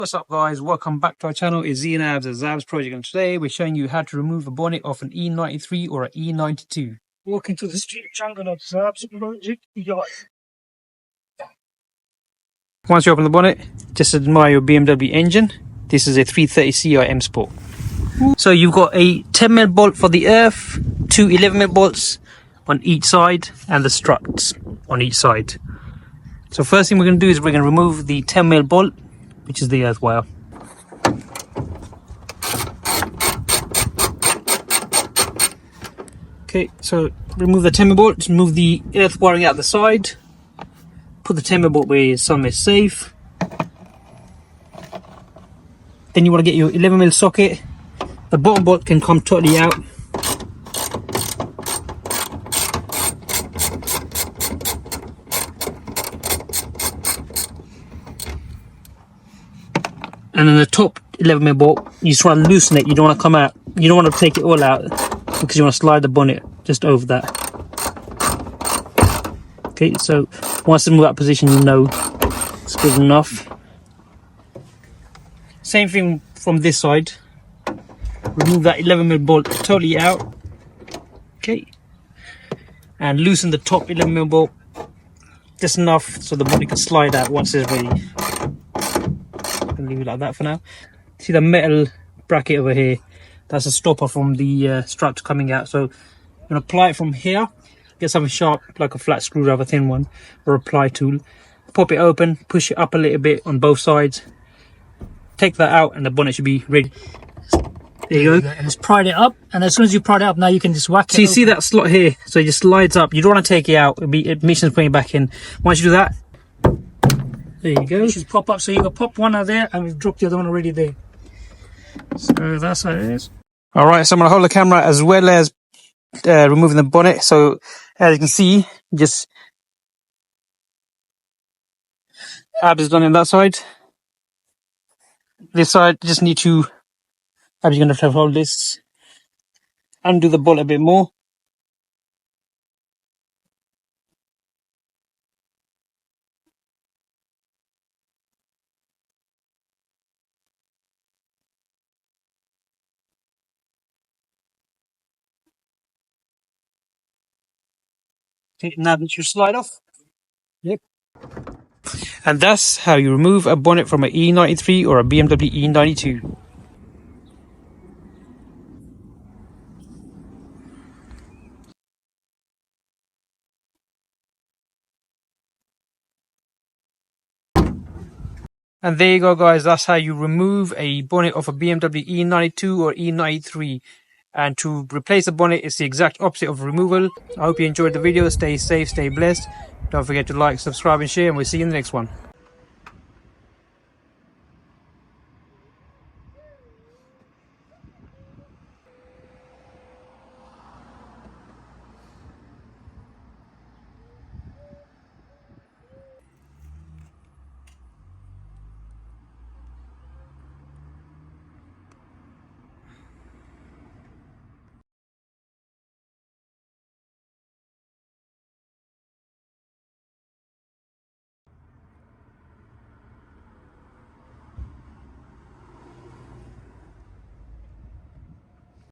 What's up guys, welcome back to our channel. It's Zab's a Zab's project, and today we're showing you how to remove a bonnet off an E93 or an E92. Walking to the street jungle of Zab's project. Once you open the bonnet, just admire your BMW engine. This is a 330ci M Sport. So you've got a 10mm bolt for the earth, two 11mm bolts on each side, and the struts on earth side. So first thing we're going to do is we're going to remove the 10mm bolt, which is the earth wire. Okay, so remove the 10mm bolt, remove the earth wiring out the side, put the 10mm bolt where some is safe. Then you want to get your 11mm socket. The bottom bolt can come totally out. And then the top 11mm bolt, you just want to loosen it. You don't want to come out. You don't want to take it all out because you want to slide the bonnet just over that. Okay, so once it's in that position, you know it's good enough. Same thing from this side. Remove that 11mm bolt totally out. Okay, and loosen the top 11mm bolt just enough so the bonnet can slide out once it's ready. Leave it like that for now. See the metal bracket over here? That's a stopper from the strut coming out. So you're gonna apply it from here. Get something sharp like a flat screwdriver, thin one, or a ply tool. Pop it open, push it up a little bit on both sides. Take that out, and the bonnet should be ready. There you go. And just pried it up, and as soon as you pried it up, now you can just whack it. So you see that slot here? So it just slides up. You don't want to take it out. It missions putting it back in. Once you do that, there you go. You should pop up, so you can pop one out there and we've dropped the other one already there. So that's how it is. Alright, so I'm going to hold the camera as well as removing the bonnet. So as you can see, just Abs is done on that side. This side, just need to, Abs, you're going to have to hold this, undo the bolt a bit more. Okay, now that you slide off. Yep. And that's how you remove a bonnet from an E93 or a BMW E92. And there you go guys, that's how you remove a bonnet off a BMW E92 or E93. And to replace the bonnet, it's the exact opposite of removal. I hope you enjoyed the video. Stay safe, stay blessed. Don't forget to like, subscribe and share, and we'll see you in the next one.